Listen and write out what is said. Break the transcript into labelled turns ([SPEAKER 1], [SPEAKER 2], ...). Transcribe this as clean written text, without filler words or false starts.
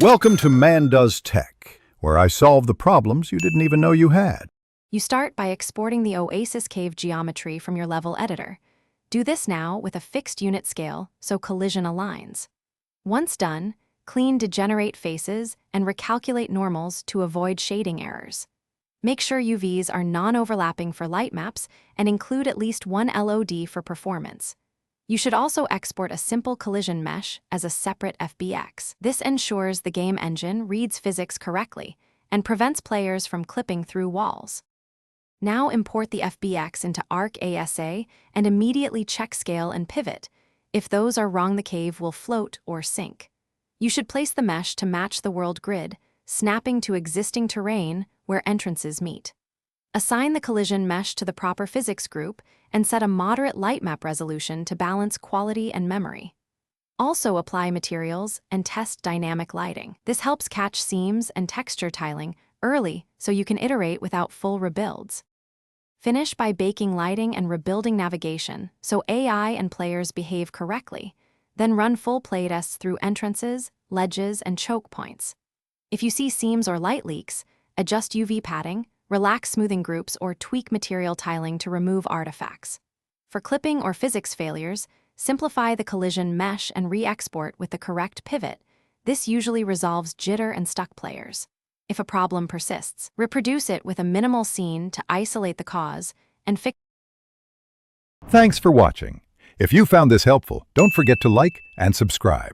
[SPEAKER 1] Welcome to Man Does Tech, where I solve the problems you didn't even know you had.
[SPEAKER 2] You start by exporting the Oasis Cave geometry from your level editor. Do this now with a fixed unit scale so collision aligns. Once done, clean degenerate faces and recalculate normals to avoid shading errors. Make sure UVs are non-overlapping for light maps and include at least one LOD for performance. You should also export a simple collision mesh as a separate FBX. This ensures the game engine reads physics correctly and prevents players from clipping through walls. Now import the FBX into Ark Asa and immediately check scale and pivot. If those are wrong, the cave will float or sink. You should place the mesh to match the world grid, snapping to existing terrain where entrances meet. Assign the collision mesh to the proper physics group and set a moderate light map resolution to balance quality and memory. Also apply materials and test dynamic lighting. This helps catch seams and texture tiling early so you can iterate without full rebuilds. Finish by baking lighting and rebuilding navigation so AI and players behave correctly. Then run full playtests through entrances, ledges, and choke points. If you see seams or light leaks, adjust UV padding, relax smoothing groups, or tweak material tiling to remove artifacts. For clipping or physics failures, simplify the collision mesh and re-export with the correct pivot. This usually resolves jitter and stuck players. If a problem persists, reproduce it with a minimal scene to isolate the cause and fix.
[SPEAKER 1] Thanks for watching. If you found this helpful, don't forget to like and subscribe.